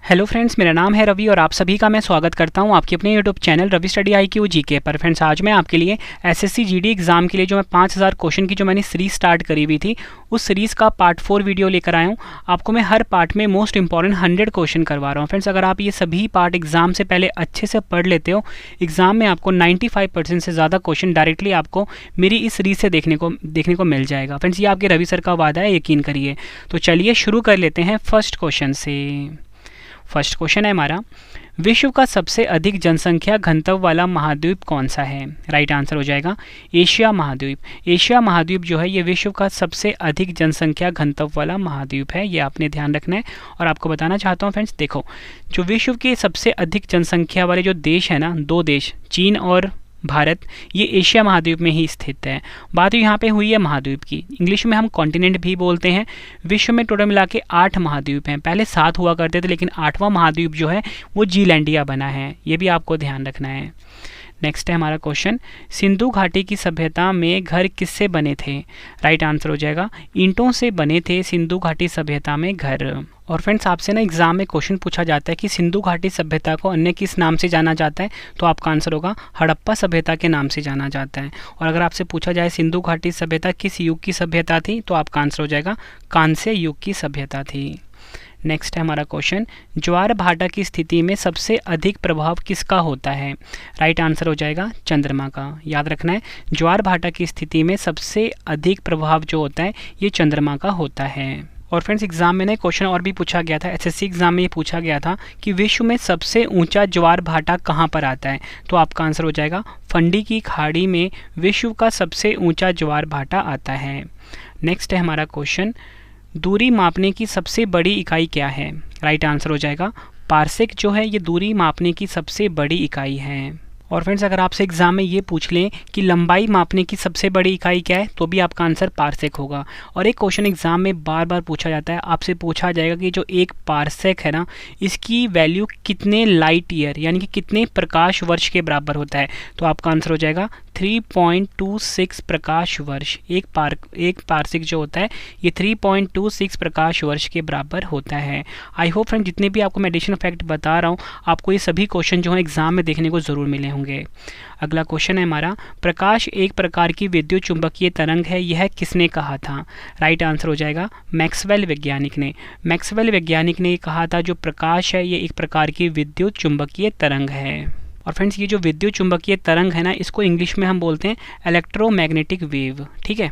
Hello friends, मेरा नाम है रवि और आप सभी का मैं स्वागत करता हूं आपके अपने YouTube channel Ravi study IQ GK पर। फ्रेंड्स, आज मैं आपके लिए SSC GD एग्ज़ाम के लिए जो मैं 5000 क्वेश्चन की जो मैंने सीरीज स्टार्ट करी हुई थी उस सीरीज़ का पार्ट 4 वीडियो लेकर आया हूं। आपको मैं हर पार्ट में मोस्ट इंपॉर्टेंट 100 क्वेश्चन करवा रहा हूँ। फ्रेंड्स, अगर आप ये सभी पार्ट एग्जाम से पहले अच्छे से पढ़ लेते हो, एग्जाम में आपको 95% से ज़्यादा क्वेश्चन डायरेक्टली आपको मेरी इस सीरीज़ से देखने को मिल जाएगा। फ्रेंड्स, ये आपके रवि सर का वादा है, यकीन करिए। तो चलिए शुरू कर लेते हैं फर्स्ट क्वेश्चन से। फर्स्ट क्वेश्चन है हमारा, विश्व का सबसे अधिक जनसंख्या घनत्व वाला महाद्वीप कौन सा है? राइट आंसर हो जाएगा एशिया महाद्वीप। एशिया महाद्वीप जो है ये विश्व का सबसे अधिक जनसंख्या घनत्व वाला महाद्वीप है, ये आपने ध्यान रखना है। और आपको बताना चाहता हूँ फ्रेंड्स, देखो जो विश्व के सबसे अधिक जनसंख्या वाले जो देश है ना, दो देश चीन और भारत, ये एशिया महाद्वीप में ही स्थित है। बात यहाँ पे हुई है महाद्वीप की, इंग्लिश में हम कॉन्टिनेंट भी बोलते हैं। विश्व में टोटल मिला के 8 महाद्वीप हैं, पहले 7 हुआ करते थे, लेकिन 8वां महाद्वीप जो है वो जीलैंडिया बना है, ये भी आपको ध्यान रखना है। नेक्स्ट है हमारा क्वेश्चन, सिंधु घाटी की सभ्यता में घर किससे बने थे? राइट आंसर हो जाएगा ईंटों से बने थे सिंधु घाटी सभ्यता में घर। और फ्रेंड्स, आपसे ना एग्जाम में क्वेश्चन पूछा जाता है कि सिंधु घाटी सभ्यता को अन्य किस नाम से जाना जाता है, तो आपका आंसर होगा हड़प्पा सभ्यता के नाम से जाना जाता है। और अगर आपसे पूछा जाए सिंधु घाटी सभ्यता किस युग की सभ्यता थी, तो आपका आंसर हो जाएगा कांस्य युग की सभ्यता थी। नेक्स्ट है हमारा क्वेश्चन, ज्वार भाटा की स्थिति में सबसे अधिक प्रभाव किसका होता है? राइट आंसर हो जाएगा चंद्रमा का। याद रखना है, ज्वार भाटा की स्थिति में सबसे अधिक प्रभाव जो होता है ये चंद्रमा का होता है। और फ्रेंड्स, एग्जाम में ना क्वेश्चन और भी पूछा गया था, SSC एग्जाम में ये पूछा गया था कि विश्व में सबसे ऊंचा ज्वार भाटा कहाँ पर आता है, तो आपका आंसर हो जाएगा फंडी की खाड़ी में विश्व का सबसे ऊंचा ज्वार भाटा आता है। नेक्स्ट है हमारा क्वेश्चन, दूरी मापने की सबसे बड़ी इकाई क्या है? राइट आंसर हो जाएगा पार्सेक जो है ये दूरी मापने की सबसे बड़ी इकाई है। और फ्रेंड्स, अगर आपसे एग्जाम में ये पूछ लें कि लंबाई मापने की सबसे बड़ी इकाई क्या है, तो भी आपका आंसर पार्सेक होगा। और एक क्वेश्चन एग्जाम में बार बार पूछा जाता है, आपसे पूछा जाएगा कि जो एक पार्सेक है ना, इसकी वैल्यू कितने लाइट ईयर यानी कि कितने प्रकाश वर्ष के बराबर होता है, तो आपका आंसर हो जाएगा 3.26 प्रकाश वर्ष। एक पार्सेक जो होता है ये 3.26 प्रकाश वर्ष के बराबर होता है। आई होप फ्रेंड, जितने भी आपको मैं एडिशनल फैक्ट बता रहा हूँ, आपको ये सभी क्वेश्चन जो है एग्जाम में देखने को ज़रूर मिले होंगे। अगला क्वेश्चन है हमारा, प्रकाश एक प्रकार की विद्युत चुंबकीय तरंग है, यह किसने कहा था? राइट आंसर हो जाएगा मैक्सवेल वैज्ञानिक ने। मैक्सवेल वैज्ञानिक ने कहा था जो प्रकाश है ये एक प्रकार की विद्युत चुंबकीय तरंग है। और फ्रेंड्स, ये जो विद्युत चुंबकीय तरंग है ना, इसको इंग्लिश में हम बोलते हैं इलेक्ट्रोमैग्नेटिक वेव। ठीक है,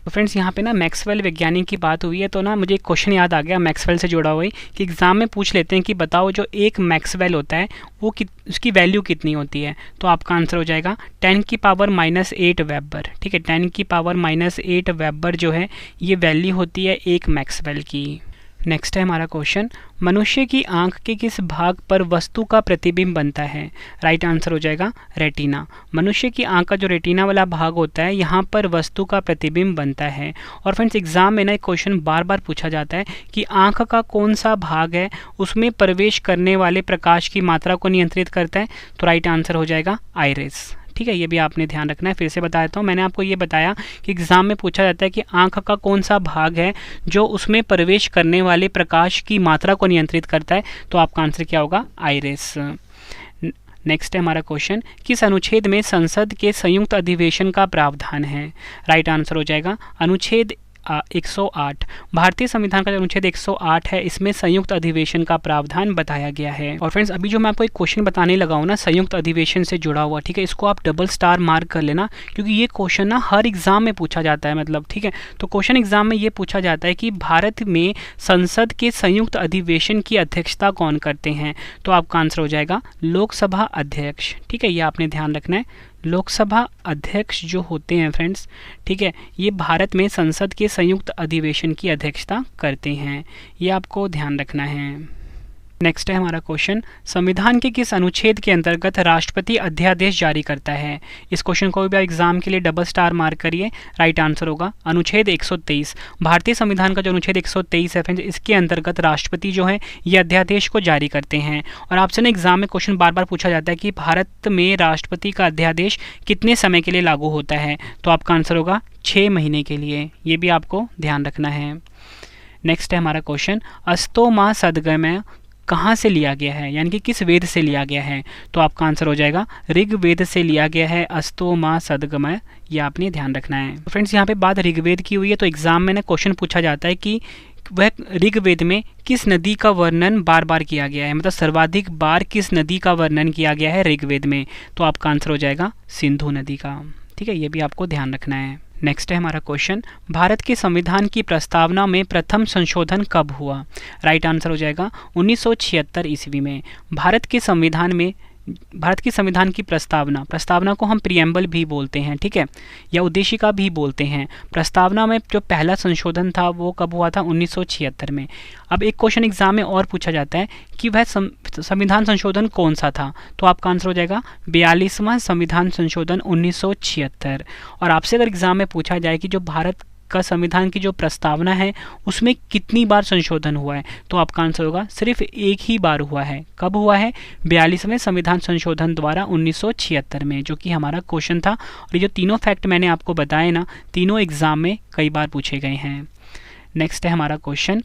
तो फ्रेंड्स यहाँ पे ना मैक्सवेल वैज्ञानिक की बात हुई है, तो ना मुझे एक क्वेश्चन याद आ गया मैक्सवेल से जुड़ा हुआ ही, कि एग्जाम में पूछ लेते हैं कि बताओ जो एक मैक्सवेल होता है वो उसकी वैल्यू कितनी होती है, तो आपका आंसर हो जाएगा 10⁻⁸ वेबर। ठीक है, 10⁻⁸ वेबर जो है ये वैल्यू होती है एक मैक्सवेल की। नेक्स्ट है हमारा क्वेश्चन, मनुष्य की आंख के किस भाग पर वस्तु का प्रतिबिंब बनता है? राइट आंसर हो जाएगा रेटिना। मनुष्य की आंख का जो रेटिना वाला भाग होता है यहाँ पर वस्तु का प्रतिबिंब बनता है। और फ्रेंड्स, एग्जाम में ना एक क्वेश्चन बार बार पूछा जाता है कि आंख का कौन सा भाग है उसमें प्रवेश करने वाले प्रकाश की मात्रा को नियंत्रित करता है, तो राइट आंसर हो जाएगा आइरिस। ठीक है, ये भी आपने ध्यान रखना है। फिर से बता देता हूँ, मैंने आपको ये बताया कि एग्जाम में पूछा जाता है कि आंख का कौन सा भाग है जो उसमें प्रवेश करने वाले प्रकाश की मात्रा को नियंत्रित करता है, तो आपका आंसर क्या होगा? आइरिस। नेक्स्ट है हमारा क्वेश्चन, किस अनुच्छेद में संसद के संयुक्त अधिवेशन का प्रावधान है? राइट आंसर हो जाएगा अनुच्छेद 108। भारतीय संविधान का जो अनुच्छेद 108 है इसमें संयुक्त अधिवेशन का प्रावधान बताया गया है। और फ्रेंड्स, अभी जो मैं आपको एक क्वेश्चन बताने लगा हूँ ना संयुक्त अधिवेशन से जुड़ा हुआ, ठीक है, इसको आप डबल स्टार मार्क कर लेना, क्योंकि ये क्वेश्चन ना हर एग्जाम में पूछा जाता है, मतलब ठीक है। तो क्वेश्चन एग्जाम में ये पूछा जाता है कि भारत में संसद के संयुक्त अधिवेशन की अध्यक्षता कौन करते हैं, तो आपका आंसर हो जाएगा लोकसभा अध्यक्ष। ठीक है, ये आपने ध्यान रखना है, लोकसभा अध्यक्ष जो होते हैं फ्रेंड्स, ठीक है, ये भारत में संसद के संयुक्त अधिवेशन की अध्यक्षता करते हैं, ये आपको ध्यान रखना है। नेक्स्ट है हमारा क्वेश्चन, संविधान के किस अनुच्छेद के अंतर्गत राष्ट्रपति अध्यादेश जारी करता है? इस क्वेश्चन को भी आप एग्जाम के लिए डबल स्टार मार्क करिए। राइट आंसर होगा अनुच्छेद 123। भारतीय संविधान का जो अनुच्छेद 123 है फ्रेंड्स, इसके अंतर्गत राष्ट्रपति जो है ये अध्यादेश को जारी करते हैं। और आपसे ना एग्जाम में क्वेश्चन बार बार पूछा जाता है कि भारत में राष्ट्रपति का अध्यादेश कितने समय के लिए लागू होता है, तो आपका आंसर होगा 6 महीने के लिए, ये भी आपको ध्यान रखना है। नेक्स्ट है हमारा क्वेश्चन, अस्तो मा सद्गमय कहाँ से लिया गया है, यानी कि किस वेद से लिया गया है, तो आपका आंसर हो जाएगा ऋग्वेद से लिया गया है अस्तो मा सद्गमय, ये आपने ध्यान रखना है। फ्रेंड्स यहाँ पे बात ऋग्वेद की हुई है, तो एग्जाम में ना क्वेश्चन पूछा जाता है कि वह ऋग्वेद में किस नदी का वर्णन बार बार किया गया है, मतलब सर्वाधिक बार किस नदी का वर्णन किया गया है ऋग्वेद में, तो आपका आंसर हो जाएगा सिंधु नदी का। ठीक है, ये भी आपको ध्यान रखना है। नेक्स्ट है हमारा क्वेश्चन, भारत के संविधान की प्रस्तावना में प्रथम संशोधन कब हुआ? राइट आंसर हो जाएगा 1976 ईस्वी में। भारत की संविधान की प्रस्तावना को हम प्रिएम्बल भी बोलते हैं, ठीक है, या उद्देशिका भी बोलते हैं। प्रस्तावना में जो पहला संशोधन था वो कब हुआ था? 1976 में। अब एक क्वेश्चन एग्जाम में और पूछा जाता है कि वह संविधान संशोधन कौन सा था, तो आपका आंसर हो जाएगा 42वां संविधान संशोधन 1976। और आपसे अगर एग्जाम में पूछा जाए कि जो भारत का संविधान की जो प्रस्तावना है उसमें कितनी बार संशोधन हुआ है, तो आपका आंसर होगा सिर्फ एक ही बार हुआ है। कब हुआ है? 42वें संविधान संशोधन द्वारा 1976 में, जो कि हमारा क्वेश्चन था। और ये जो तीनों फैक्ट मैंने आपको बताए ना, तीनों एग्जाम में कई बार पूछे गए हैं। नेक्स्ट है हमारा क्वेश्चन,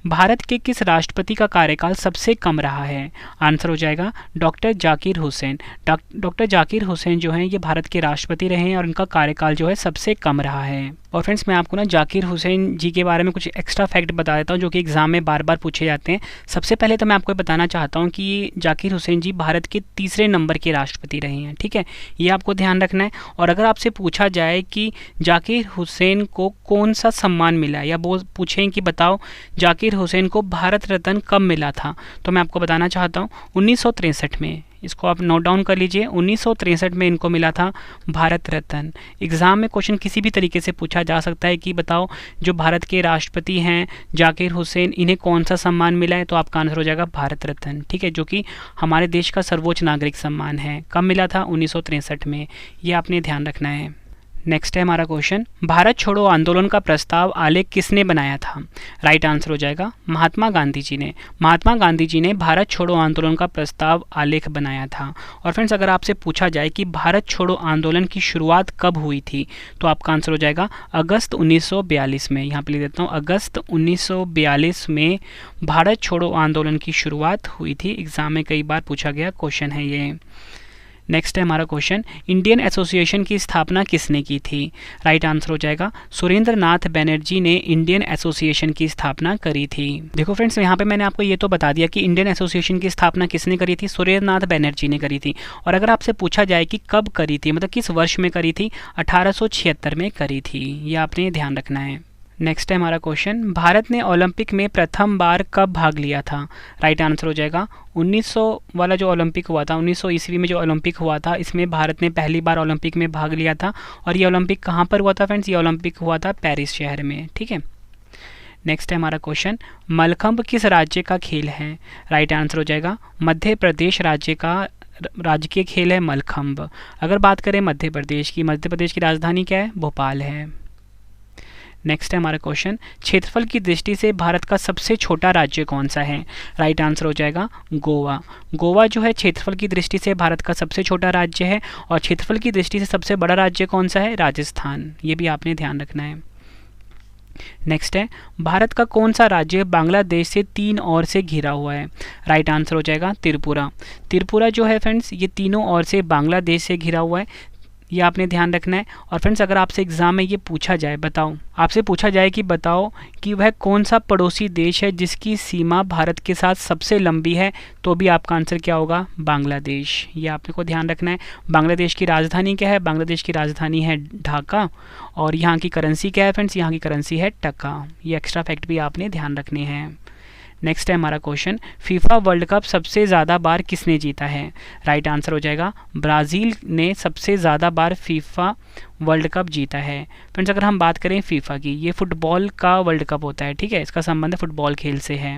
भारत के किस राष्ट्रपति का कार्यकाल सबसे कम रहा है? आंसर हो जाएगा डॉक्टर जाकिर हुसैन। डॉक्टर जाकिर हुसैन जो हैं ये भारत के राष्ट्रपति रहे हैं और इनका कार्यकाल जो है सबसे कम रहा है। और फ्रेंड्स मैं आपको ना जाकिर हुसैन जी के बारे में कुछ एक्स्ट्रा फैक्ट बता देता हूँ जो कि एग्जाम में बार बार पूछे जाते हैं। सबसे पहले तो मैं आपको बताना चाहता हूँ कि जाकिर हुसैन जी भारत के तीसरे नंबर के राष्ट्रपति रहे हैं, ठीक है, ये आपको ध्यान रखना है। और अगर आपसे पूछा जाए कि जाकिर हुसैन को कौन सा सम्मान मिला है, या वो पूछें कि बताओ जाकिर हुसैन को भारत रत्न कब मिला था, तो मैं आपको बताना चाहता हूँ 1963 में। इसको आप नोट डाउन कर लीजिए, 1963 में इनको मिला था भारत रत्न। एग्जाम में क्वेश्चन किसी भी तरीके से पूछा जा सकता है कि बताओ जो भारत के राष्ट्रपति हैं जाकिर हुसैन, इन्हें कौन सा सम्मान मिला है, तो आपका आंसर हो जाएगा भारत रत्न, ठीक है, जो कि हमारे देश का सर्वोच्च नागरिक सम्मान है। कब मिला था? 1963 में, ये आपने ध्यान रखना है। नेक्स्ट है हमारा क्वेश्चन, भारत छोड़ो आंदोलन का प्रस्ताव आलेख किसने बनाया था? राइट आंसर हो जाएगा महात्मा गांधी जी ने। महात्मा गांधी जी ने भारत छोड़ो आंदोलन का प्रस्ताव आलेख बनाया था। और फ्रेंड्स अगर आपसे पूछा जाए कि भारत छोड़ो आंदोलन की शुरुआत कब हुई थी, तो आपका आंसर हो जाएगा अगस्त 1942 में। यहाँ पे लिख देता हूँ, अगस्त 1942 में भारत छोड़ो आंदोलन की शुरुआत हुई थी। एग्जाम में कई बार पूछा गया क्वेश्चन है ये। नेक्स्ट है हमारा क्वेश्चन, इंडियन एसोसिएशन की स्थापना किसने की थी? राइट आंसर हो जाएगा सुरेंद्र नाथ बनर्जी ने इंडियन एसोसिएशन की स्थापना करी थी। देखो फ्रेंड्स यहाँ पे मैंने आपको ये तो बता दिया कि इंडियन एसोसिएशन की स्थापना किसने करी थी, सुरेंद्र नाथ बनर्जी ने करी थी। और अगर आपसे पूछा जाए कि कब करी थी, मतलब किस वर्ष में करी थी, 1876 में करी थी, ये आपने ध्यान रखना है। नेक्स्ट है हमारा क्वेश्चन, भारत ने ओलंपिक में प्रथम बार कब भाग लिया था? राइट आंसर हो जाएगा 1900 वाला जो ओलंपिक हुआ था, 1900 ईस्वी में जो ओलंपिक हुआ था, इसमें भारत ने पहली बार ओलंपिक में भाग लिया था। और ये ओलंपिक कहाँ पर हुआ था फ्रेंड्स? ये ओलंपिक हुआ था पेरिस शहर में, ठीक है। नेक्स्ट है हमारा क्वेश्चन, मलखंभ किस राज्य का खेल है? राइट आंसर हो जाएगा मध्य प्रदेश राज्य का राजकीय खेल है मलखंभ। अगर बात करें मध्य प्रदेश की राजधानी क्या है? भोपाल है। नेक्स्ट है हमारा क्वेश्चन, क्षेत्रफल की दृष्टि से भारत का सबसे छोटा राज्य कौन सा है? राइट आंसर हो जाएगा गोवा। गोवा जो है क्षेत्रफल की दृष्टि से भारत का सबसे छोटा राज्य है। और क्षेत्रफल की दृष्टि से सबसे बड़ा राज्य कौन सा है? राजस्थान, ये भी आपने ध्यान रखना है। नेक्स्ट है, भारत का कौन सा राज्य बांग्लादेश से 3 ओर से घिरा हुआ है? राइट आंसर हो जाएगा त्रिपुरा। त्रिपुरा जो है फ्रेंड्स ये तीनों ओर से बांग्लादेश से घिरा हुआ है, ये आपने ध्यान रखना है। और फ्रेंड्स अगर आपसे एग्जाम में ये पूछा जाए, आपसे पूछा जाए कि बताओ कि वह कौन सा पड़ोसी देश है जिसकी सीमा भारत के साथ सबसे लंबी है, तो भी आपका आंसर क्या होगा? बांग्लादेश, ये आपने को ध्यान रखना है। बांग्लादेश की राजधानी क्या है? बांग्लादेश की राजधानी है ढाका। और यहाँ की करेंसी क्या है फ्रेंड्स? यहाँ की करेंसी है टका। ये एक्स्ट्रा फैक्ट भी आपने ध्यान रखने हैं। नेक्स्ट है हमारा क्वेश्चन, फीफा वर्ल्ड कप सबसे ज़्यादा बार किसने जीता है? राइट आंसर हो जाएगा ब्राज़ील ने सबसे ज़्यादा बार फीफा वर्ल्ड कप जीता है। फ्रेंड्स अगर हम बात करें फीफा की, ये फुटबॉल का वर्ल्ड कप होता है, ठीक है, इसका संबंध फुटबॉल खेल से है।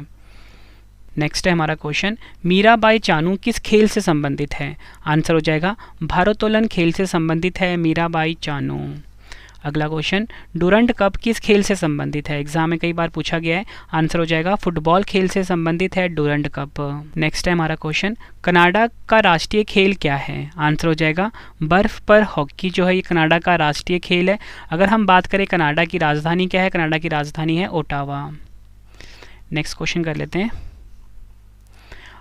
नेक्स्ट है हमारा क्वेश्चन, मीराबाई चानू किस खेल से संबंधित है? आंसर हो जाएगा भारोत्तोलन खेल से संबंधित है मीराबाई चानू। अगला क्वेश्चन, डूरंड कप किस खेल से संबंधित है? एग्जाम में कई बार पूछा गया है। आंसर हो जाएगा फुटबॉल खेल से संबंधित है डूरंड कप। नेक्स्ट है हमारा क्वेश्चन, कनाडा का राष्ट्रीय खेल क्या है? आंसर हो जाएगा बर्फ पर हॉकी जो है ये कनाडा का राष्ट्रीय खेल है। अगर हम बात करें कनाडा की राजधानी क्या है? कनाडा की राजधानी है ओटावा। नेक्स्ट क्वेश्चन कर लेते हैं,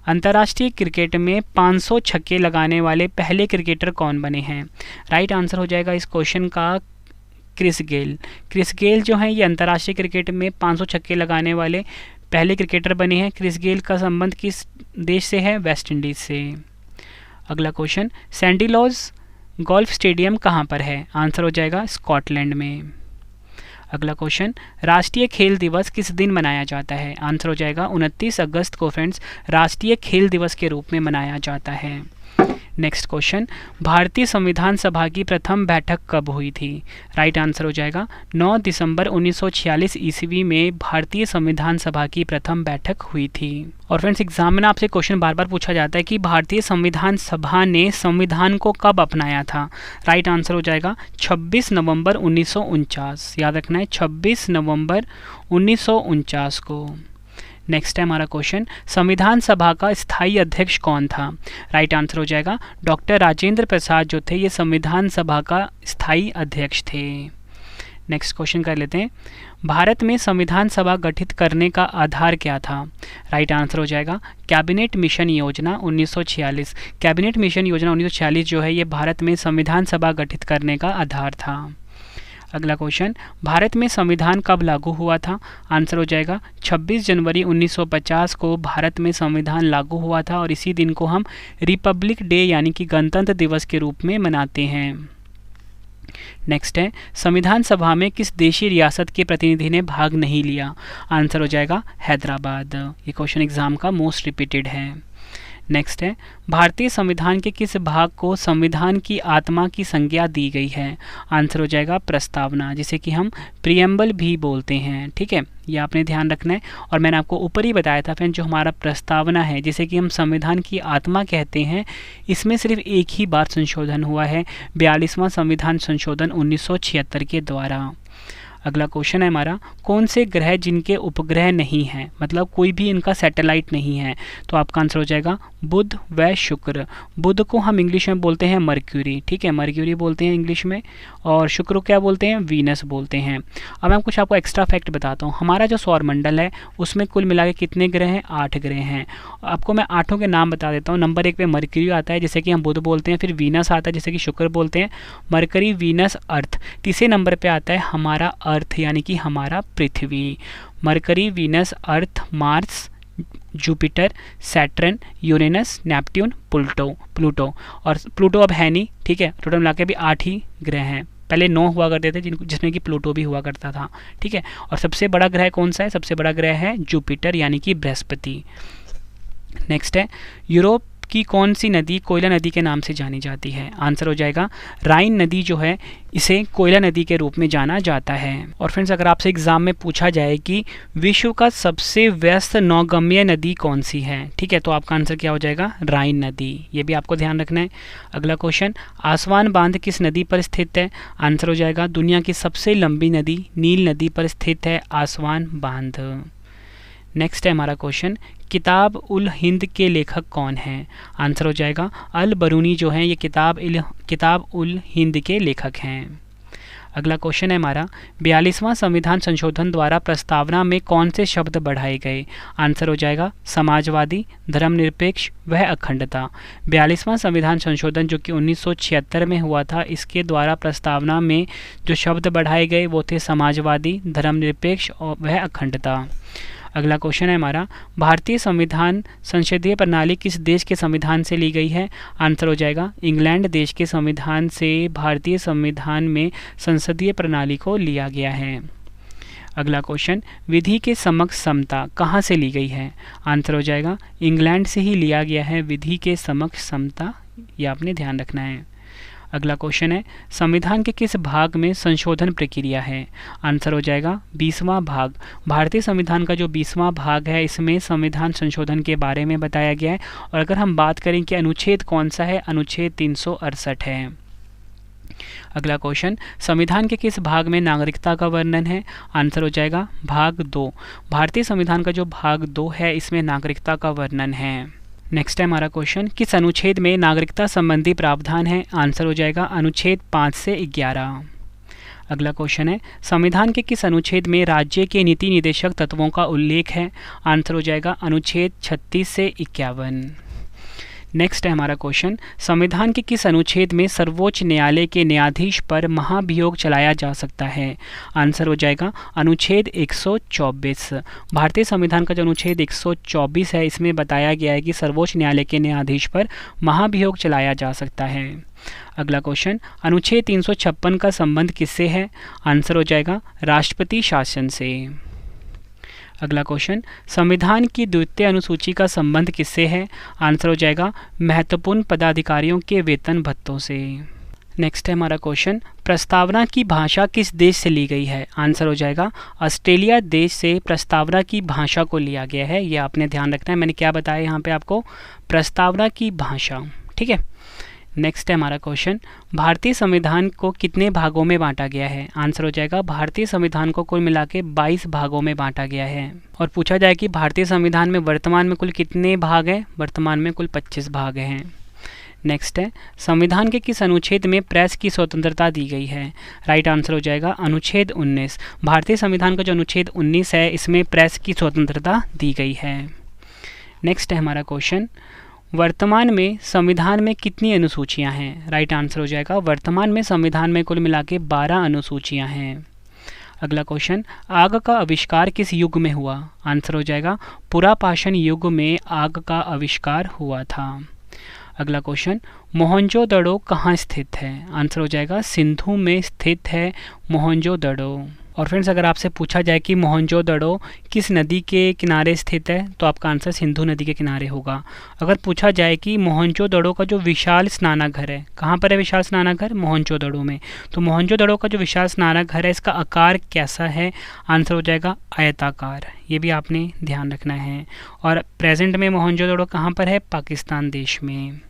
अंतर्राष्ट्रीय क्रिकेट में 500 छक्के लगाने वाले पहले क्रिकेटर कौन बने हैं? राइट आंसर हो जाएगा इस क्वेश्चन का क्रिस गेल। क्रिस गेल जो है ये अंतर्राष्ट्रीय क्रिकेट में 500 छक्के लगाने वाले पहले क्रिकेटर बने हैं। क्रिस गेल का संबंध किस देश से है? वेस्ट इंडीज से। अगला क्वेश्चन, सैंडिलॉज गोल्फ स्टेडियम कहाँ पर है? आंसर हो जाएगा स्कॉटलैंड में। अगला क्वेश्चन, राष्ट्रीय खेल दिवस किस दिन मनाया जाता है? आंसर हो जाएगा 29 अगस्त को फ्रेंड्स राष्ट्रीय खेल दिवस के रूप में मनाया जाता है। नेक्स्ट क्वेश्चन, भारतीय संविधान सभा की प्रथम बैठक कब हुई थी? राइट आंसर हो जाएगा 9 दिसंबर 1946 ईस्वी में भारतीय संविधान सभा की प्रथम बैठक हुई थी। और फ्रेंड्स एग्जाम में आपसे क्वेश्चन बार बार पूछा जाता है कि भारतीय संविधान सभा ने संविधान को कब अपनाया था? राइट आंसर हो जाएगा 26 नवंबर 1949। याद रखना है 26 नवंबर 1949 को। नेक्स्ट है हमारा क्वेश्चन, संविधान सभा का स्थायी अध्यक्ष कौन था? राइट आंसर हो जाएगा डॉक्टर राजेंद्र प्रसाद जो थे ये संविधान सभा का स्थायी अध्यक्ष थे। नेक्स्ट क्वेश्चन कर लेते हैं, भारत में संविधान सभा गठित करने का आधार क्या था? राइट आंसर हो जाएगा कैबिनेट मिशन योजना 1946। कैबिनेट मिशन योजना 1946 जो है ये भारत में संविधान सभा गठित करने का आधार था। अगला क्वेश्चन, भारत में संविधान कब लागू हुआ था? आंसर हो जाएगा 26 जनवरी 1950 को भारत में संविधान लागू हुआ था और इसी दिन को हम रिपब्लिक डे यानी कि गणतंत्र दिवस के रूप में मनाते हैं। नेक्स्ट है, संविधान सभा में किस देशी रियासत के प्रतिनिधि ने भाग नहीं लिया? आंसर हो जाएगा हैदराबाद। ये क्वेश्चन एग्जाम का मोस्ट रिपीटेड है। नेक्स्ट है, भारतीय संविधान के किस भाग को संविधान की आत्मा की संज्ञा दी गई है? आंसर हो जाएगा प्रस्तावना, जिसे कि हम प्रियम्बल भी बोलते हैं। ठीक है, ये आपने ध्यान रखना है। और मैंने आपको ऊपर ही बताया था फ्रेंड, जो हमारा प्रस्तावना है जिसे कि हम संविधान की आत्मा कहते हैं, इसमें सिर्फ एक ही बार संशोधन हुआ है, 42वां संविधान संशोधन 1976 के द्वारा। अगला क्वेश्चन है हमारा, कौन से ग्रह जिनके उपग्रह नहीं हैं, मतलब कोई भी इनका सैटेलाइट नहीं है? तो आपका आंसर हो जाएगा बुध व शुक्र। बुध को हम इंग्लिश में बोलते हैं मर्क्यूरी। ठीक है, मर्क्यूरी बोलते हैं इंग्लिश में, और शुक्र को क्या बोलते हैं? वीनस बोलते हैं। अब मैं कुछ आपको एक्स्ट्रा फैक्ट बताता हूँ। हमारा जो सौरमंडल है उसमें कुल मिला के कितने ग्रह हैं? 8 ग्रह हैं। आपको मैं 8 के नाम बता देता हूँ। नंबर 1 पे मर्क्यूरी आता है जिसे कि हम बुध बोलते हैं, फिर वीनस आता है जिसे कि शुक्र बोलते हैं, मरकरी, वीनस, अर्थ। तीसरे नंबर पे आता है हमारा अर्थ यानी कि हमारा पृथ्वी। Mercury, Venus, Earth, Mars, Jupiter, Saturn, Uranus, Neptune, Pluto. और प्लूटो अब है नहीं। ठीक है, टोटल मिला के भी 8 ही ग्रह हैं। पहले 9 हुआ करते थे जिसमें कि प्लूटो भी हुआ करता था। ठीक है, और सबसे बड़ा ग्रह कौन सा है? सबसे बड़ा ग्रह है जुपिटर यानी कि बृहस्पति। नेक्स्ट है, यूरोप की कौन सी नदी कोयला नदी के नाम से जानी जाती है? आंसर हो जाएगा राइन नदी जो है इसे कोयला नदी के रूप में जाना जाता है। और फ्रेंड्स अगर आपसे एग्जाम में पूछा जाए कि विश्व का सबसे व्यस्त नौगम्य नदी कौन सी है, ठीक है, तो आपका आंसर क्या हो जाएगा? राइन नदी। ये भी आपको ध्यान रखना है। अगला क्वेश्चन, आसवान बांध किस नदी पर स्थित है? आंसर हो जाएगा दुनिया की सबसे लंबी नदी नील नदी पर स्थित है आसवान बांध। नेक्स्ट है हमारा क्वेश्चन, किताब उल हिंद के लेखक कौन हैं? आंसर हो जाएगा अल बरूनी जो हैं ये किताब उल हिंद के लेखक हैं। अगला क्वेश्चन है हमारा, 42वां संविधान संशोधन द्वारा प्रस्तावना में कौन से शब्द बढ़ाए गए? आंसर हो जाएगा समाजवादी, धर्मनिरपेक्ष व अखंडता। 42वां संविधान संशोधन जो कि 1976 में हुआ था, इसके द्वारा प्रस्तावना में जो शब्द बढ़ाए गए वो थे समाजवादी, धर्मनिरपेक्ष और वह अखंडता। अगला क्वेश्चन है हमारा, भारतीय संविधान संसदीय प्रणाली किस देश के संविधान से ली गई है? आंसर हो जाएगा इंग्लैंड देश के संविधान से भारतीय संविधान में संसदीय प्रणाली को लिया गया है। अगला क्वेश्चन, विधि के समक्ष समता कहाँ से ली गई है? आंसर हो जाएगा इंग्लैंड से ही लिया गया है विधि के समक्ष समता, ये आपने ध्यान रखना है। अगला क्वेश्चन है, संविधान के किस भाग में संशोधन प्रक्रिया है? आंसर हो जाएगा 20वां भाग। भारतीय संविधान का जो 20वां भाग है इसमें संविधान संशोधन के बारे में बताया गया है। और अगर हम बात करें कि अनुच्छेद कौन सा है, अनुच्छेद 368 है। अगला क्वेश्चन, संविधान के किस भाग में नागरिकता का वर्णन है? आंसर हो जाएगा भाग 2। भारतीय संविधान का जो भाग 2 है इसमें नागरिकता का वर्णन है। नेक्स्ट है हमारा क्वेश्चन, किस अनुच्छेद में नागरिकता संबंधी प्रावधान है? आंसर हो जाएगा अनुच्छेद 5 से 11। अगला क्वेश्चन है, संविधान के किस अनुच्छेद में राज्य के नीति निर्देशक तत्वों का उल्लेख है? आंसर हो जाएगा अनुच्छेद 36 से 51। नेक्स्ट है हमारा क्वेश्चन, संविधान के किस अनुच्छेद में सर्वोच्च न्यायालय के न्यायाधीश पर महाभियोग चलाया जा सकता है? आंसर हो जाएगा अनुच्छेद 124। भारतीय संविधान का जो अनुच्छेद 124 है, इसमें बताया गया है कि सर्वोच्च न्यायालय के न्यायाधीश पर महाभियोग चलाया जा सकता है। अगला क्वेश्चन, अनुच्छेद 356 का संबंध किससे है? आंसर हो जाएगा राष्ट्रपति शासन से। अगला क्वेश्चन, संविधान की द्वितीय अनुसूची का संबंध किससे है? आंसर हो जाएगा महत्वपूर्ण पदाधिकारियों के वेतन भत्तों से। नेक्स्ट है हमारा क्वेश्चन, प्रस्तावना की भाषा किस देश से ली गई है? आंसर हो जाएगा ऑस्ट्रेलिया देश से प्रस्तावना की भाषा को लिया गया है। ये आपने ध्यान रखना है, मैंने क्या बताया यहाँ पे आपको, प्रस्तावना की भाषा। ठीक है। नेक्स्ट है हमारा क्वेश्चन, भारतीय संविधान को कितने भागों में बांटा गया है? आंसर हो जाएगा भारतीय संविधान को कुल मिला के 22 भागों में बांटा गया है। और पूछा जाए कि भारतीय संविधान में वर्तमान में कुल कितने भाग हैं? वर्तमान में कुल 25 भाग हैं। नेक्स्ट है, संविधान के किस अनुच्छेद में प्रेस की स्वतंत्रता दी गई है? राइट आंसर हो जाएगा अनुच्छेद 19। भारतीय संविधान का जो अनुच्छेद 19 है, इसमें प्रेस की स्वतंत्रता दी गई है। नेक्स्ट है हमारा क्वेश्चन, वर्तमान में संविधान में कितनी अनुसूचियां हैं? राइट आंसर हो जाएगा वर्तमान में संविधान में कुल मिला के 12 अनुसूचियां हैं। अगला क्वेश्चन, आग का आविष्कार किस युग में हुआ? आंसर हो जाएगा पुरापाषाण युग में आग का आविष्कार हुआ था। अगला क्वेश्चन, मोहनजोदड़ो कहाँ स्थित है? आंसर हो जाएगा सिंधु में स्थित है मोहनजोदड़ो। और फ्रेंड्स, अगर आपसे पूछा जाए कि मोहनजोदड़ो किस नदी के किनारे स्थित है, तो आपका आंसर सिंधु नदी के किनारे होगा। अगर पूछा जाए कि मोहनजोदड़ो का जो विशाल स्नानाघर है, कहाँ पर है विशाल स्नानाघर? मोहनजोदड़ो में। तो मोहनजोदड़ो का जो विशाल स्नानाघर है, इसका आकार कैसा है? आंसर हो जाएगा आयताकार। ये भी आपने ध्यान रखना है। और प्रेजेंट में मोहनजोदड़ो कहाँ पर है? पाकिस्तान देश में।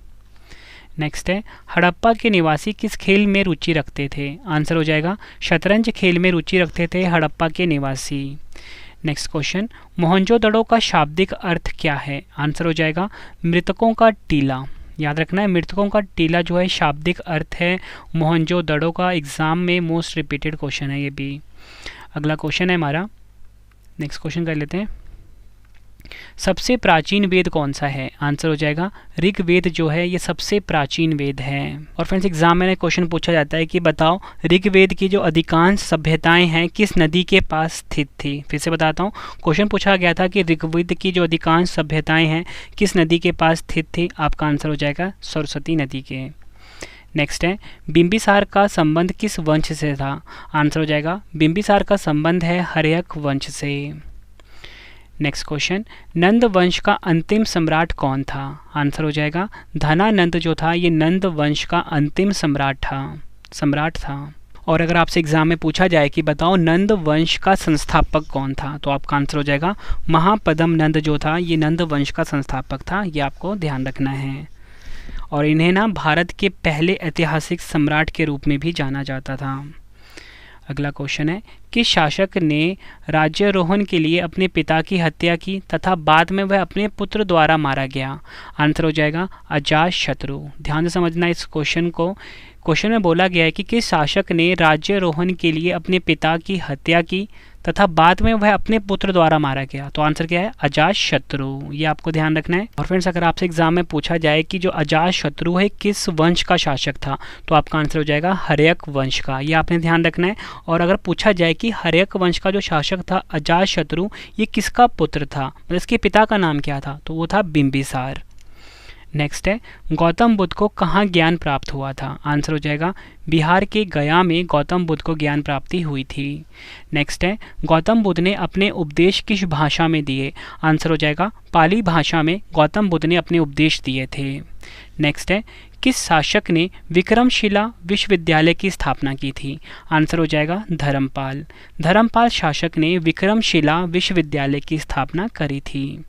नेक्स्ट है, हड़प्पा के निवासी किस खेल में रुचि रखते थे? आंसर हो जाएगा शतरंज खेल में रुचि रखते थे हड़प्पा के निवासी। नेक्स्ट क्वेश्चन, मोहनजोदड़ो का शाब्दिक अर्थ क्या है? आंसर हो जाएगा मृतकों का टीला। याद रखना है, मृतकों का टीला जो है शाब्दिक अर्थ है मोहनजोदड़ो का। एग्जाम में मोस्ट रिपीटेड क्वेश्चन है ये भी। अगला क्वेश्चन है हमारा, नेक्स्ट क्वेश्चन कर लेते हैं, सबसे प्राचीन वेद कौन सा है? आंसर हो जाएगा ऋग्वेद जो है ये सबसे प्राचीन वेद है। और फ्रेंड्स, एग्जाम में क्वेश्चन पूछा जाता है कि बताओ ऋग्वेद की जो अधिकांश सभ्यताएं हैं किस नदी के पास स्थित थी? फिर से बताता हूँ, क्वेश्चन पूछा गया था कि ऋग्वेद की जो अधिकांश सभ्यताएं हैं किस नदी के पास स्थित थी? आपका आंसर हो जाएगा सरस्वती नदी के। नेक्स्ट है, बिंबिसार का संबंध किस वंश से था? आंसर हो जाएगा बिंबिसार का संबंध है हर्यक वंश से। नेक्स्ट क्वेश्चन, नंद वंश का अंतिम सम्राट कौन था? आंसर हो जाएगा धनानंद जो था ये नंद वंश का अंतिम सम्राट था। और अगर आपसे एग्जाम में पूछा जाए कि बताओ नंद वंश का संस्थापक कौन था, तो आपका आंसर हो जाएगा महापद्म नंद जो था ये नंद वंश का संस्थापक था। ये आपको ध्यान रखना है। और इन्हें ना भारत के पहले ऐतिहासिक सम्राट के रूप में भी जाना जाता था। अगला क्वेश्चन है, किस शासक ने राज्यारोहण के लिए अपने पिता की हत्या की तथा बाद में वह अपने पुत्र द्वारा मारा गया? आंसर हो जाएगा अजातशत्रु। ध्यान से समझना इस क्वेश्चन को। क्वेश्चन में बोला गया है कि किस शासक ने राज्यारोहण के लिए अपने पिता की हत्या की तथा बाद में वह अपने पुत्र द्वारा मारा गया। तो आंसर क्या है? अजातशत्रु। ये आपको ध्यान रखना है। और फ्रेंड्स, अगर आपसे एग्जाम में पूछा जाए कि जो अजातशत्रु है किस वंश का शासक था, तो आपका आंसर हो जाएगा हर्यक वंश का। ये आपने ध्यान रखना है। और अगर पूछा जाए कि हर्यक वंश का जो शासक था अजातशत्रु ये किसका पुत्र था, मतलब इसके पिता का नाम क्या था, तो वो था बिंबिसार। नेक्स्ट है, गौतम बुद्ध को कहाँ ज्ञान प्राप्त हुआ था? आंसर हो जाएगा बिहार के गया में गौतम बुद्ध को ज्ञान प्राप्ति हुई थी। नेक्स्ट है, गौतम बुद्ध ने अपने उपदेश किस भाषा में दिए? आंसर हो जाएगा पाली भाषा में गौतम बुद्ध ने अपने उपदेश दिए थे। नेक्स्ट है, किस शासक ने विक्रमशिला विश्वविद्यालय की स्थापना की थी? आंसर हो जाएगा धर्मपाल। धर्मपाल शासक ने विक्रमशिला विश्वविद्यालय की स्थापना करी थी।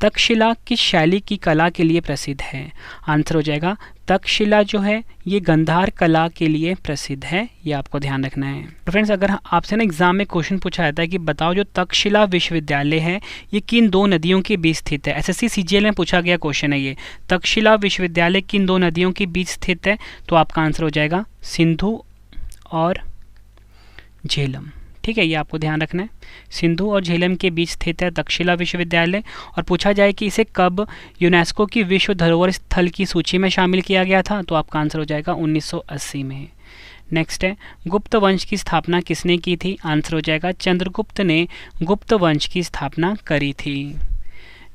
तक्षशिला किस शैली की कला के लिए प्रसिद्ध है? आंसर हो जाएगा तक्षशिला जो है ये गंधार कला के लिए प्रसिद्ध है। ये आपको ध्यान रखना है। तो फ्रेंड्स, अगर आपसे ना एग्जाम में क्वेश्चन पूछा जाता है कि बताओ जो तक्षशिला विश्वविद्यालय है ये किन दो नदियों के बीच स्थित है? एसएससी सीजीएल में पूछा गया क्वेश्चन है ये। तक्षशिला विश्वविद्यालय किन दो नदियों के बीच स्थित है? तो आपका आंसर हो जाएगा सिंधु और झेलम। ठीक है, ये आपको ध्यान रखना है। सिंधु और झेलम के बीच स्थित है तक्षशिला विश्वविद्यालय। और पूछा जाए कि इसे कब यूनेस्को की विश्व धरोहर स्थल की सूची में शामिल किया गया था, तो आपका आंसर हो जाएगा 1980 में। नेक्स्ट है, गुप्त वंश की स्थापना किसने की थी? आंसर हो जाएगा चंद्रगुप्त ने गुप्त वंश की स्थापना करी थी।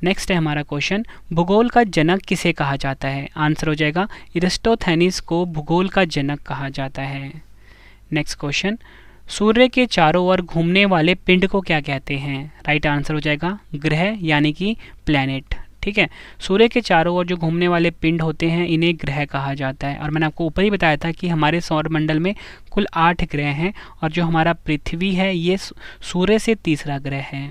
नेक्स्ट है हमारा क्वेश्चन, भूगोल का जनक किसे कहा जाता है? आंसर हो जाएगा एरिस्टोथेनिस को भूगोल का जनक कहा जाता है। नेक्स्ट क्वेश्चन, सूर्य के चारों ओर घूमने वाले पिंड को क्या कहते हैं? राइट आंसर हो जाएगा ग्रह यानी कि प्लैनेट। ठीक है, सूर्य के चारों ओर जो घूमने वाले पिंड होते हैं इन्हें ग्रह कहा जाता है। और मैंने आपको ऊपर ही बताया था कि हमारे सौर मंडल में कुल 8 ग्रह हैं और जो हमारा पृथ्वी है ये सूर्य से तीसरा ग्रह है।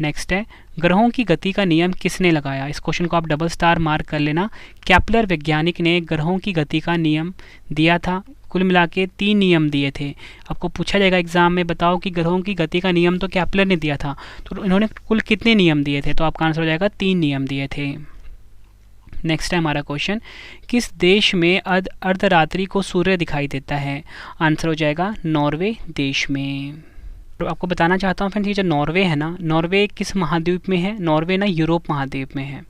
नेक्स्ट है, ग्रहों की गति का नियम किसने लगाया? इस क्वेश्चन को आप डबल स्टार मार्क कर लेना। कैप्लर वैज्ञानिक ने ग्रहों की गति का नियम दिया था। कुल मिला के 3 नियम दिए थे। आपको पूछा जाएगा एग्जाम में, बताओ कि ग्रहों की गति का नियम तो कैप्लर ने दिया था, तो इन्होंने कुल कितने नियम दिए थे? तो आपका आंसर हो जाएगा 3 नियम दिए थे। नेक्स्ट है हमारा क्वेश्चन, किस देश में अर्धरात्रि को सूर्य दिखाई देता है? आंसर हो जाएगा नॉर्वे देश में। तो आपको बताना चाहता हूँ फ्रेंड्स, ये जो नॉर्वे है ना, नॉर्वे किस महाद्वीप में है? नॉर्वे ना यूरोप महाद्वीप में है।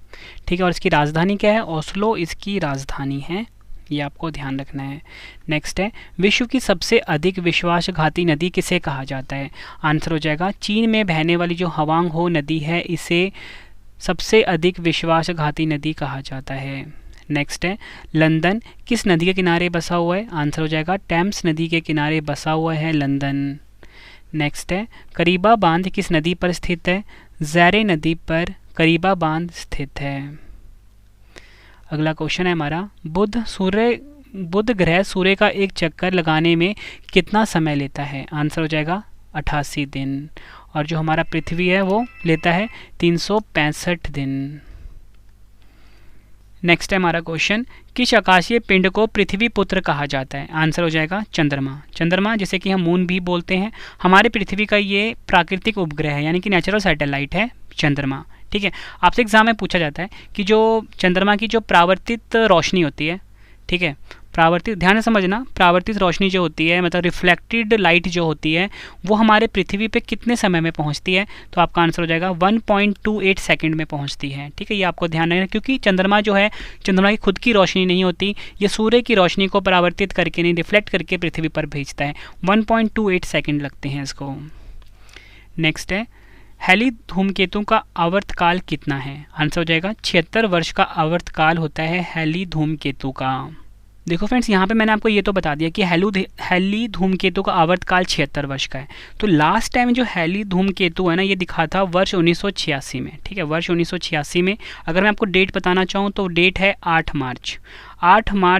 ठीक है, और इसकी राजधानी क्या है? ओस्लो इसकी राजधानी है, ये आपको ध्यान रखना है। नेक्स्ट है, विश्व की सबसे अधिक विश्वासघाती नदी किसे कहा जाता है? आंसर हो जाएगा चीन में बहने वाली जो हवांग हो नदी है इसे सबसे अधिक विश्वासघाती नदी कहा जाता है। नेक्स्ट है, लंदन किस नदी के किनारे बसा हुआ है? आंसर हो जाएगा टेम्स नदी के किनारे बसा हुआ है लंदन। नेक्स्ट है, करीबा बांध किस नदी पर स्थित है? ज़ैरे नदी पर करीबा बांध स्थित है। अगला क्वेश्चन है हमारा, बुध ग्रह सूर्य का एक चक्कर लगाने में कितना समय लेता है? आंसर हो जाएगा 88 दिन। और जो हमारा पृथ्वी है वो लेता है 365 दिन। नेक्स्ट है हमारा क्वेश्चन, किस आकाशीय पिंड को पृथ्वी पुत्र कहा जाता है? आंसर हो जाएगा चंद्रमा। चंद्रमा जिसे कि हम मून भी बोलते हैं, हमारे पृथ्वी का ये प्राकृतिक उपग्रह है यानी कि नेचुरल सैटेलाइट है चंद्रमा। ठीक है, आपसे एग्जाम में पूछा जाता है कि जो चंद्रमा की जो परावर्तित रोशनी होती है, ठीक है, परावर्तित, ध्यान से समझना, परावर्तित रोशनी जो होती है मतलब रिफ्लेक्टेड लाइट जो होती है वो हमारे पृथ्वी पे कितने समय में पहुंचती है? तो आपका आंसर हो जाएगा 1.28 सेकंड में पहुंचती है। ठीक है, ये आपको ध्यान रखना, क्योंकि चंद्रमा जो है, चंद्रमा की खुद की रोशनी नहीं होती, ये सूर्य की रोशनी को परावर्तित करके नहीं, रिफ्लेक्ट करके पृथ्वी पर भेजता है। 1.28 सेकेंड लगते हैं इसको। नेक्स्ट है, हैली धूमकेतु का आवर्तकाल कितना है? आंसर हो जाएगा 76 वर्ष का आवर्तकाल होता है हैली धूमकेतु का। देखो फ्रेंड्स, यहाँ पे मैंने आपको ये तो बता दिया कि हैली धूमकेतु का आवर्तकाल 76 वर्ष का है। तो लास्ट टाइम जो हैली धूमकेतु है ना, ये दिखा था वर्ष 1986 में। ठीक है, वर्ष 1986 में। अगर मैं आपको डेट बताना चाहूँ तो डेट है 8 मार्च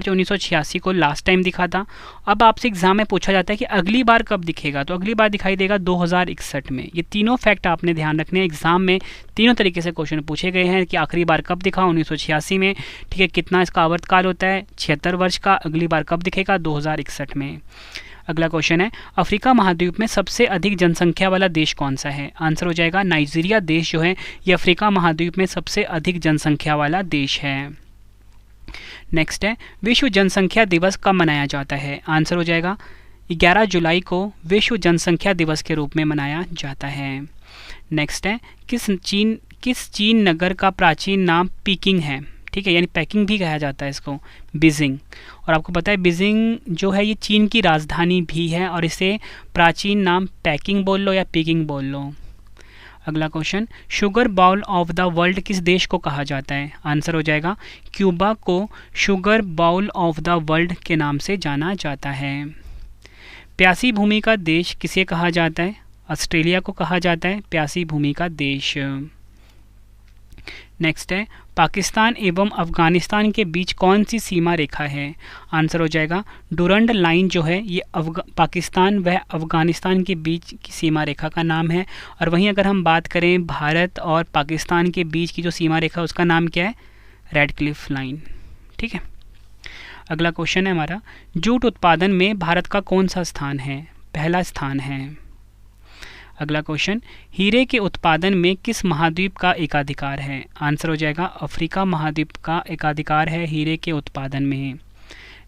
1986 को लास्ट टाइम दिखा था। अब आपसे एग्जाम में पूछा जाता है कि अगली बार कब दिखेगा, तो अगली बार दिखाई देगा 2061 में। ये तीनों फैक्ट आपने ध्यान रखने हैं। एग्जाम में तीनों तरीके से क्वेश्चन पूछे गए हैं कि आखिरी बार कब दिखा, 1986 में। ठीक है, कितना इसका आवर्तकाल होता है? 76 वर्ष का। अगली बार कब दिखेगा? 2061 में। अगला क्वेश्चन है, अफ्रीका महाद्वीप में सबसे अधिक जनसंख्या वाला देश कौन सा है? आंसर हो जाएगा नाइजीरिया देश जो है ये अफ्रीका महाद्वीप में सबसे अधिक जनसंख्या वाला देश है। नेक्स्ट है, विश्व जनसंख्या दिवस कब मनाया जाता है? आंसर हो जाएगा 11 जुलाई को विश्व जनसंख्या दिवस के रूप में मनाया जाता है। नेक्स्ट है, किस चीन नगर का प्राचीन नाम पीकिंग है? ठीक है, यानी पैकिंग भी कहा जाता है इसको, बीजिंग। और आपको पता है बीजिंग जो है ये चीन की राजधानी भी है और इसे प्राचीन नाम पैकिंग बोल लो या पीकिंग बोल लो। अगला question, sugar bowl of the world किस देश को कहा जाता है? आंसर हो जाएगा क्यूबा को sugar bowl of the world के नाम से जाना जाता है। प्यासी भूमि का देश किसे कहा जाता है? ऑस्ट्रेलिया को कहा जाता है प्यासी भूमि का देश। नेक्स्ट है, पाकिस्तान एवं अफगानिस्तान के बीच कौन सी सीमा रेखा है? आंसर हो जाएगा डुरंड लाइन जो है ये पाकिस्तान व अफगानिस्तान के बीच की सीमा रेखा का नाम है। और वहीं अगर हम बात करें भारत और पाकिस्तान के बीच की जो सीमा रेखा उसका नाम क्या है? Red Cliff line. ठीक है, अगला क्वेश्चन है हमारा, जूट उत्पादन में भारत का कौन सा स्थान है? पहला स्थान है। अगला क्वेश्चन, हीरे के उत्पादन में किस महाद्वीप का एकाधिकार है? आंसर हो जाएगा अफ्रीका महाद्वीप का एकाधिकार है हीरे के उत्पादन में।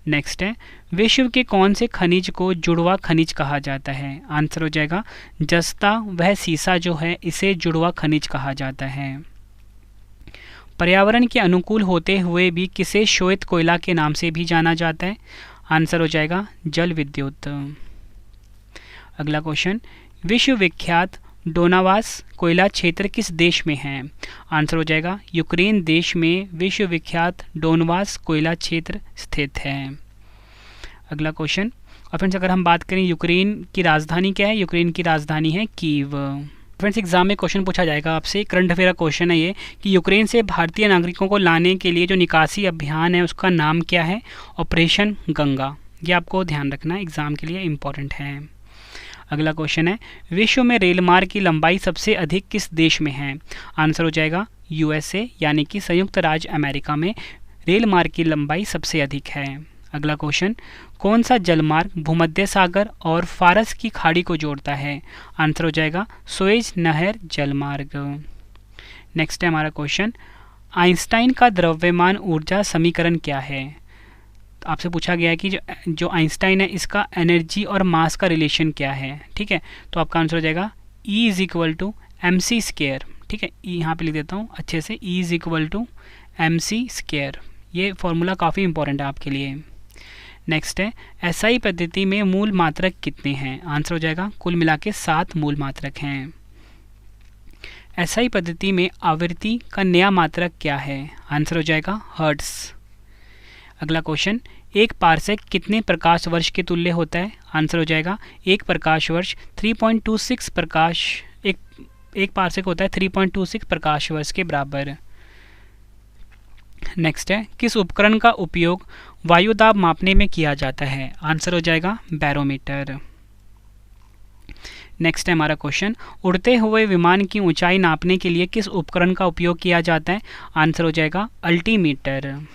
नेक्स्ट है, विश्व के कौन से खनिज को जुड़वा खनिज कहा जाता है? आंसर हो जाएगा जस्ता, वह सीसा जो है इसे जुड़वा खनिज कहा जाता है। पर्यावरण के अनुकूल होते हुए भी किसे श्वेत कोयला के नाम से भी जाना जाता है? आंसर हो जाएगा जल विद्युत। अगला क्वेश्चन, विश्व विख्यात डोनावास कोयला क्षेत्र किस देश में है? आंसर हो जाएगा यूक्रेन देश में विश्व विख्यात डोनावास कोयला क्षेत्र स्थित है। अगला क्वेश्चन, और फ्रेंड्स अगर हम बात करें यूक्रेन की राजधानी क्या है? यूक्रेन की राजधानी है कीव। फ्रेंड्स एग्जाम में क्वेश्चन पूछा जाएगा आपसे, करंट अफेयर क्वेश्चन है ये, कि यूक्रेन से भारतीय नागरिकों को लाने के लिए जो निकासी अभियान है उसका नाम क्या है? ऑपरेशन गंगा। ये आपको ध्यान रखना, एग्जाम के लिए इम्पोर्टेंट है। अगला क्वेश्चन है, विश्व में रेल मार्ग की लंबाई सबसे अधिक किस देश में है? आंसर हो जाएगा यूएसए, यानी कि संयुक्त राज्य अमेरिका में रेल मार्ग की लंबाई सबसे अधिक है। अगला क्वेश्चन, कौन सा जलमार्ग भूमध्य सागर और फारस की खाड़ी को जोड़ता है? आंसर हो जाएगा सुएज नहर जलमार्ग। नेक्स्ट है हमारा क्वेश्चन, आइंस्टाइन का द्रव्यमान ऊर्जा समीकरण क्या है? आपसे पूछा गया है कि जो आइंस्टाइन है इसका एनर्जी और मास का रिलेशन क्या है। ठीक है, तो आपका आंसर हो जाएगा E is equal to M C square. ठीक है, यहाँ पे लिख देता हूँ अच्छे से, E is equal to M C square. ये फॉर्मूला काफ़ी इंपॉर्टेंट है आपके लिए। नेक्स्ट है, एसआई पद्धति में मूल मात्रक कितने हैं? आंसर हो जाएगा कुल मिला के 7 मूल मात्रक हैं। एसआई पद्धति में आवृत्ति का नया मात्रक क्या है? आंसर हो जाएगा हर्ट्ज। अगला क्वेश्चन, एक पारसेक कितने प्रकाश वर्ष के तुल्य होता है? आंसर हो जाएगा एक प्रकाश वर्ष 3.26 प्रकाश एक पारसेक होता है 3.26 प्रकाश वर्ष के बराबर। नेक्स्ट है, किस उपकरण का उपयोग वायु दाब मापने में किया जाता है? आंसर हो जाएगा बैरोमीटर। नेक्स्ट है हमारा क्वेश्चन, उड़ते हुए विमान की ऊंचाई नापने के लिए किस उपकरण का उपयोग किया जाता है? आंसर हो जाएगा अल्टीमीटर।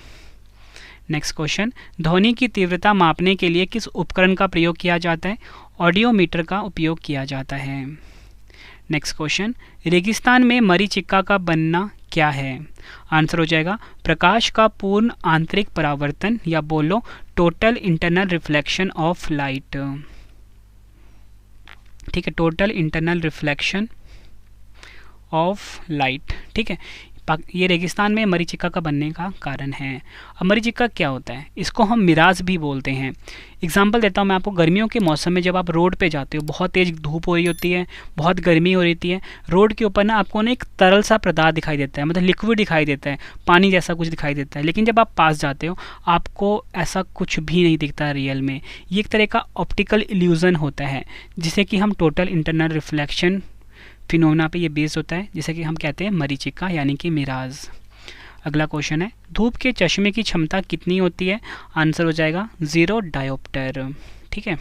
नेक्स्ट क्वेश्चन, ध्वनि की तीव्रता मापने के लिए किस उपकरण का प्रयोग किया जाता है? ऑडियोमीटर का उपयोग किया जाता है। नेक्स्ट क्वेश्चन, रेगिस्तान में मरीचिका का बनना क्या है? आंसर हो जाएगा प्रकाश का पूर्ण आंतरिक परावर्तन, या बोलो total internal reflection of light. ठीक है, total internal reflection of light. ठीक है, ये रेगिस्तान में मरीचिका का बनने का कारण है। अब मरीचिका क्या होता है? इसको हम मिराज भी बोलते हैं। एग्जाम्पल देता हूँ मैं आपको, गर्मियों के मौसम में जब आप रोड पे जाते हो, बहुत तेज़ धूप हो रही होती है, बहुत गर्मी हो रही है, रोड के ऊपर ना आपको ना एक तरल सा पदार्थ दिखाई देता है, मतलब लिक्विड दिखाई देता है, पानी जैसा कुछ दिखाई देता है। लेकिन जब आप पास जाते हो आपको ऐसा कुछ भी नहीं दिखता रियल में। ये एक तरह का ऑप्टिकल इल्यूजन होता है, जिसे कि हम टोटल इंटरनल रिफ्लेक्शन फिनोमेना पे ये बेस्ड होता है, जिसे कि हम कहते हैं मरीचिका यानी कि मिराज। अगला क्वेश्चन है, धूप के चश्मे की क्षमता कितनी होती है? आंसर हो जाएगा 0 डायोप्टर। ठीक है,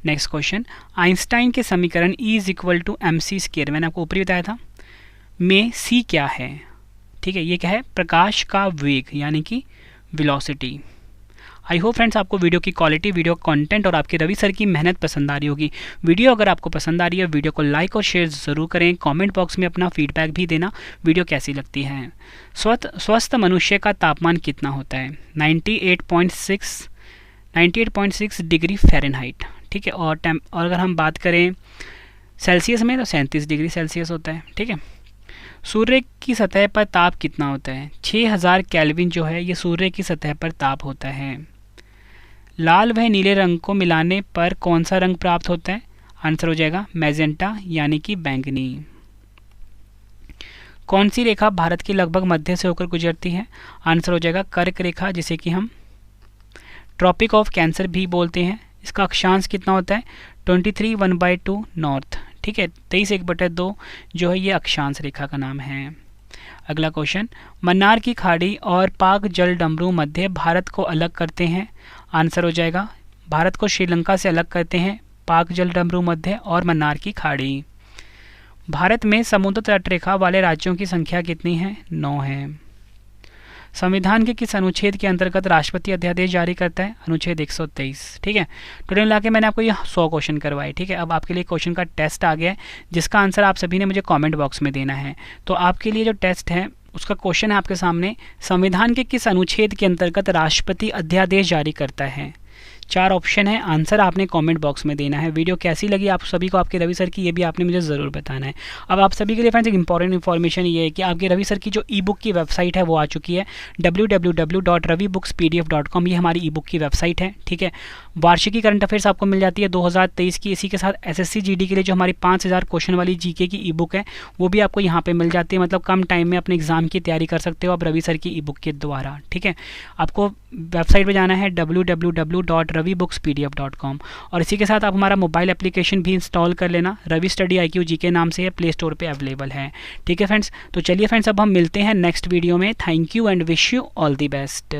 नेक्स्ट क्वेश्चन, आइंस्टाइन के समीकरण E is equal to M C square, मैंने आपको ऊपरी बताया था, में C क्या है? ठीक है, ये क्या है? प्रकाश का वेग यानी कि वेलोसिटी। आई होप फ्रेंड्स आपको वीडियो की क्वालिटी, वीडियो कंटेंट और आपके रवि सर की मेहनत पसंद आ रही होगी। वीडियो अगर आपको पसंद आ रही है, वीडियो को लाइक और शेयर ज़रूर करें। कमेंट बॉक्स में अपना फीडबैक भी देना, वीडियो कैसी लगती है। स्वस्थ मनुष्य का तापमान कितना होता है? 98.6 डिग्री फ़ारेनहाइट। ठीक है, और अगर हम बात करें सेल्सियस में तो 37 डिग्री सेल्सियस होता है। ठीक है, सूर्य की सतह पर ताप कितना होता है? 6000 केल्विन जो है ये सूर्य की सतह पर ताप होता है। लाल व नीले रंग को मिलाने पर कौन सा रंग प्राप्त होता है? आंसर हो जाएगा मैजेंटा यानी कि बैंगनी। कौन सी रेखा भारत के लगभग मध्य से होकर गुजरती है? आंसर हो जाएगा कर्क रेखा, जिसे कि हम ट्रॉपिक ऑफ कैंसर भी बोलते हैं। इसका अक्षांश कितना होता है? 23 1/2 नॉर्थ। ठीक है, 23 1/2 जो है ये अक्षांश रेखा का नाम है। अगला क्वेश्चन, मन्नार की खाड़ी और पाक जल डमरू मध्य भारत को अलग करते हैं। आंसर हो जाएगा भारत को श्रीलंका से अलग करते हैं पाक जल डमरू मध्य और मन्नार की खाड़ी। भारत में समुद्र तट रेखा वाले राज्यों की संख्या कितनी है? 9 है। संविधान के किस अनुच्छेद के अंतर्गत राष्ट्रपति अध्यादेश जारी करता है? अनुच्छेद 123। ठीक है, टोटल मिला के मैंने आपको ये 100 क्वेश्चन करवाए। ठीक है, अब आपके लिए क्वेश्चन का टेस्ट आ गया है, जिसका आंसर आप सभी ने मुझे कमेंट बॉक्स में देना है। तो आपके लिए जो टेस्ट है उसका क्वेश्चन है आपके सामने, संविधान के किस अनुच्छेद के अंतर्गत राष्ट्रपति अध्यादेश जारी करता है? 4 ऑप्शन है, आंसर आपने कमेंट बॉक्स में देना है। वीडियो कैसी लगी आप सभी को आपके रवि सर की, ये भी आपने मुझे ज़रूर बताना है। अब आप सभी के लिए फ्रेंड्स एक इंपॉर्टेंट इन्फॉर्मेशन ये है कि आपके रवि सर की जो ई बुक की वेबसाइट है वो आ चुकी है, www.ravibookspdf.com। ये हमारी ई बुक की वेबसाइट है, ठीक है। वार्षिकी करंट अफेयर्स आपको मिल जाती है 2023 की। इसी के साथ SSC GD के लिए जो हमारी 5000 क्वेश्चन वाली GK की ई बुक है वो भी आपको यहाँ पे मिल जाती है। मतलब कम टाइम में अपने एग्जाम की तैयारी कर सकते हो आप रवि सर की ई बुक के द्वारा, ठीक है। आपको वेबसाइट पे जाना है www.ravibookspdf.com और इसी के साथ आप हमारा मोबाइल एप्लीकेशन भी इंस्टॉल कर लेना, रवि स्टडी IQ GK नाम से है, प्ले स्टोर पे अवेलेबल है, ठीक है फ्रेंड्स। तो चलिए फ्रेंड्स अब हम मिलते हैं नेक्स्ट वीडियो में। Thank you and wish you all the best.